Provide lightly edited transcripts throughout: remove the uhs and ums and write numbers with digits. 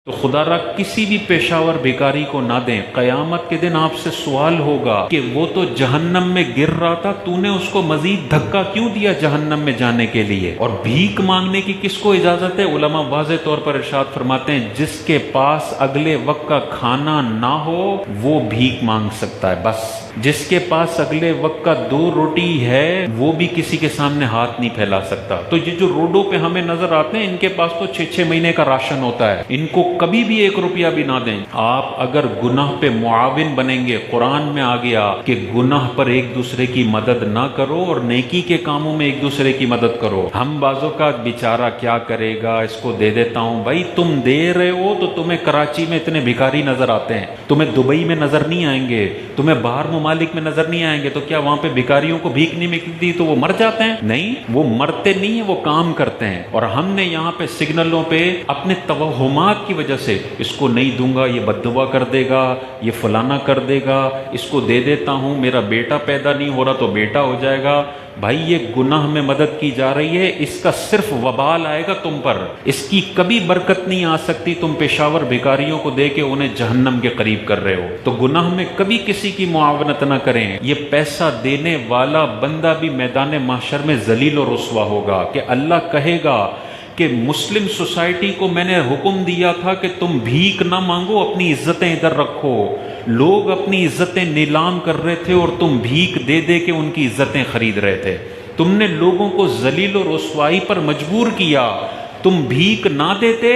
تو خدا را کسی بھی پیشاور بھکاری کو نہ دیں، قیامت کے دن آپ سے سوال ہوگا کہ وہ تو جہنم میں گر رہا تھا، تو نے اس کو مزید دھکا کیوں دیا جہنم میں جانے کے لیے؟ اور بھیک مانگنے کی کس کو اجازت ہے؟ علماء واضح طور پر ارشاد فرماتے ہیں جس کے پاس اگلے وقت کا کھانا نہ ہو وہ بھیک مانگ سکتا ہے، بس جس کے پاس اگلے وقت کا 2 روٹی ہے وہ بھی کسی کے سامنے ہاتھ نہیں پھیلا سکتا۔ تو یہ جو روڈوں پہ ہمیں نظر آتے ہیں ان کے پاس تو 6 مہینے کا راشن ہوتا ہے، ان کو کبھی بھی 1 روپیہ بھی نہ دیں۔ آپ اگر گناہ پہ معاون بنیں گے، قرآن میں آ گیا کہ گناہ پر ایک دوسرے کی مدد نہ کرو اور نیکی کے کاموں میں ایک دوسرے کی مدد کرو۔ ہم بعضوں کا بیچارہ کیا کرے گا، اس کو دے دیتا ہوں۔ بھائی تم دے رہے ہو تو تمہیں کراچی میں اتنے بھکاری نظر آتے ہیں، تمہیں دبئی میں نظر نہیں آئیں گے، تمہیں باہر ممالک میں نظر نہیں آئیں گے، تو کیا وہاں پہ بھکاریوں کو بھیک نہیں ملتی تو وہ مر جاتے ہیں؟ نہیں، وہ مرتے نہیں ہیں، وہ کام کرتے ہیں۔ اور ہم نے یہاں پہ سگنلوں پہ اپنے توہمات کی وجہ سے اس کو نہیں دوں گا، یہ بد دعا کر دے گا، یہ فلانا کر دے گا، اس کو دے دیتا ہوں، میرا بیٹا پیدا نہیں ہو رہا تو بیٹا ہو جائے گا۔ بھائی یہ گناہ میں مدد کی جا رہی ہے، اس کا صرف وبال آئے گا تم پر، اس کی کبھی برکت نہیں آ سکتی۔ تم پیشاور بھکاریوں کو دے کے انہیں جہنم کے قریب کر رہے ہو۔ تو گناہ میں کبھی کسی کی معاونت نہ کریں۔ یہ پیسہ دینے والا بندہ بھی میدان محشر میں ذلیل و رسوا ہوگا کہ اللہ کہے گا کہ مسلم سوسائٹی کو میں نے حکم دیا تھا کہ تم بھیک نہ مانگو، اپنی عزتیں ادھر رکھو۔ لوگ اپنی عزتیں نیلام کر رہے تھے اور تم بھیک دے دے کے ان کی عزتیں خرید رہے تھے۔ تم نے لوگوں کو ذلیل و رسوائی پر مجبور کیا، تم بھیک نہ دیتے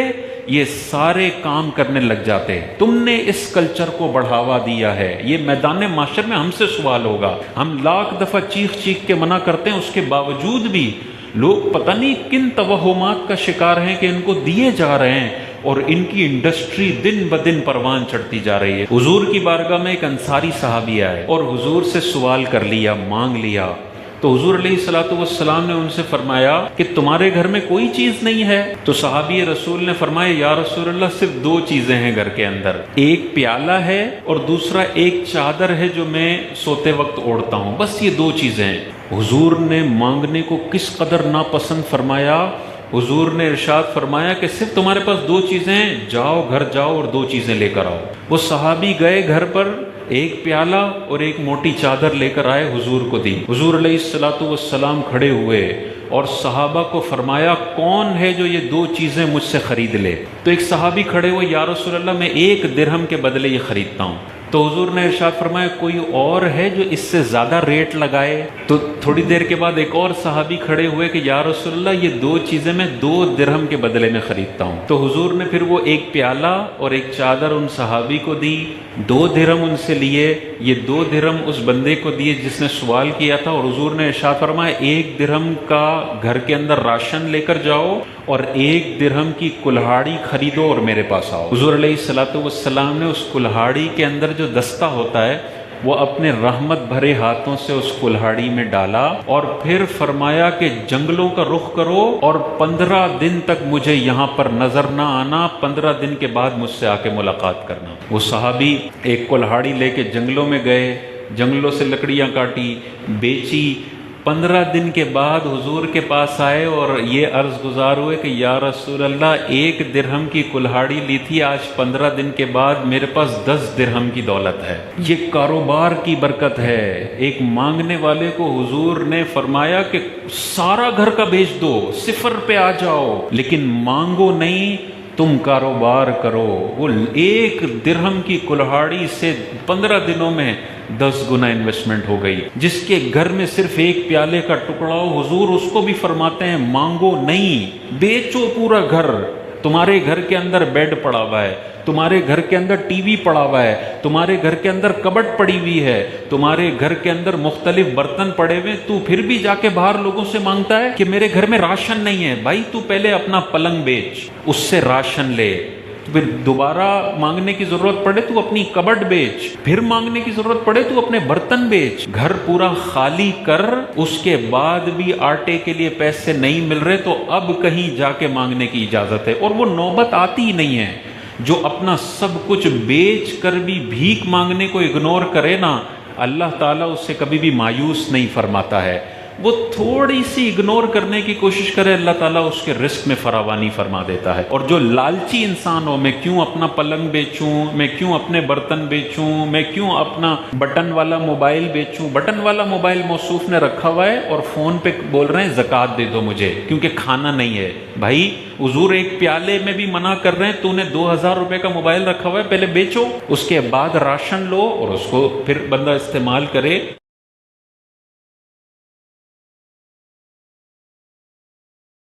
یہ سارے کام کرنے لگ جاتے۔ تم نے اس کلچر کو بڑھاوا دیا ہے۔ یہ میدان محشر میں ہم سے سوال ہوگا۔ ہم لاکھ دفعہ چیخ چیخ کے منع کرتے ہیں، اس کے باوجود بھی لوگ پتہ نہیں کن توہمات کا شکار ہیں کہ ان کو دیے جا رہے ہیں، اور ان کی انڈسٹری دن بدن پروان چڑھتی جا رہی ہے۔ حضور کی بارگاہ میں ایک انصاری صحابی آئے اور حضور سے سوال کر لیا، مانگ لیا۔ تو حضور علیہ الصلوۃ والسلام نے ان سے فرمایا کہ تمہارے گھر میں کوئی چیز نہیں ہے؟ تو صحابی رسول نے فرمایا یا رسول اللہ صرف 2 چیزیں ہیں گھر کے اندر، ایک پیالہ ہے اور دوسرا ایک چادر ہے جو میں سوتے وقت اوڑھتا ہوں، بس یہ 2 چیزیں ہیں۔ حضور نے مانگنے کو کس قدر ناپسند فرمایا۔ حضور نے ارشاد فرمایا کہ صرف تمہارے پاس 2 چیزیں ہیں، جاؤ گھر جاؤ اور 2 چیزیں لے کر آؤ۔ وہ صحابی گئے گھر پر، ایک پیالہ اور ایک موٹی چادر لے کر آئے، حضور کو دی۔ حضور علیہ الصلوۃ والسلام کھڑے ہوئے اور صحابہ کو فرمایا کون ہے جو یہ 2 چیزیں مجھ سے خرید لے؟ تو ایک صحابی کھڑے ہوئے، یا رسول اللہ میں 1 درہم کے بدلے یہ خریدتا ہوں۔ تو حضور نے ارشاد فرمایا کوئی اور ہے جو اس سے زیادہ ریٹ لگائے؟ تو تھوڑی دیر کے بعد ایک اور صحابی کھڑے ہوئے کہ یا رسول اللہ یہ 2 چیزیں میں 2 درہم کے بدلے میں خریدتا ہوں۔ تو حضور نے پھر وہ ایک پیالہ اور ایک چادر ان صحابی کو دی، 2 درہم ان سے لیے، یہ 2 درہم اس بندے کو دیے جس نے سوال کیا تھا، اور حضور نے ارشاد فرمایا 1 درہم کا گھر کے اندر راشن لے کر جاؤ اور 1 درہم کی کلہاڑی خریدو اور میرے پاس آؤ۔ حضور علیہ الصلوۃ والسلام نے اس کلہاڑی کے اندر جو دستہ ہوتا ہے وہ اپنے رحمت بھرے ہاتھوں سے اس کلہاڑی میں ڈالا اور پھر فرمایا کہ جنگلوں کا رخ کرو اور 15 دن تک مجھے یہاں پر نظر نہ آنا، 15 دن کے بعد مجھ سے آ کے ملاقات کرنا۔ وہ صحابی ایک کلہاڑی لے کے جنگلوں میں گئے، جنگلوں سے لکڑیاں کاٹی، بیچی، 15 دن کے بعد حضور کے پاس آئے اور یہ عرض گزار ہوئے کہ یا رسول اللہ 1 درہم کی کلہاڑی لی تھی، آج 15 دن کے بعد میرے پاس 10 درہم کی دولت ہے۔ یہ کاروبار کی برکت ہے۔ ایک مانگنے والے کو حضور نے فرمایا کہ سارا گھر کا بیچ دو، 0 پہ آ جاؤ، لیکن مانگو نہیں، تم کاروبار کرو۔ وہ 1 درہم کی کلہاڑی سے 15 دنوں میں 10 گنا انویسٹمنٹ ہو گئی۔ جس کے گھر میں صرف 1 پیالے کا ٹکڑا ہو، حضور اس کو بھی فرماتے ہیں مانگو نہیں، بیچو پورا گھر۔ تمہارے گھر کے اندر بیڈ پڑا ہوا ہے، تمہارے گھر کے اندر ٹی وی پڑا ہوا ہے، تمہارے گھر کے اندر کبٹ پڑی ہوئی ہے، تمہارے گھر کے اندر مختلف برتن پڑے ہوئے، تو پھر بھی جا کے باہر لوگوں سے مانگتا ہے کہ میرے گھر میں راشن نہیں ہے۔ بھائی تو پہلے اپنا پلنگ بیچ، اس سے راشن لے، پھر دوبارہ مانگنے کی ضرورت پڑے تو اپنی کبٹ بیچ، پھر مانگنے کی ضرورت پڑے تو اپنے برتن بیچ۔ گھر پورا خالی کر، اس کے بعد بھی آٹے کے لیے پیسے نہیں مل رہے تو اب کہیں جا کے مانگنے کی اجازت ہے۔ اور وہ نوبت آتی ہی نہیں ہے۔ جو اپنا سب کچھ بیچ کر بھی بھیک مانگنے کو اگنور کرے نا، اللہ تعالیٰ اس سے کبھی بھی مایوس نہیں فرماتا ہے۔ وہ تھوڑی سی اگنور کرنے کی کوشش کرے، اللہ تعالیٰ اس کے رزق میں فراوانی فرما دیتا ہے۔ اور جو لالچی انسان ہو، میں کیوں اپنا پلنگ بیچوں، میں کیوں اپنے برتن بیچوں، میں کیوں اپنا بٹن والا موبائل بیچوں، بٹن والا موبائل موصوف نے رکھا ہوا ہے اور فون پہ بول رہے ہیں زکوٰۃ دے دو مجھے کیونکہ کھانا نہیں ہے۔ بھائی حضور ایک پیالے میں بھی منع کر رہے ہیں، تو نے 2000 روپے کا موبائل رکھا ہوا ہے، پہلے بیچو، اس کے بعد راشن لو اور اس کو پھر بندہ استعمال کرے۔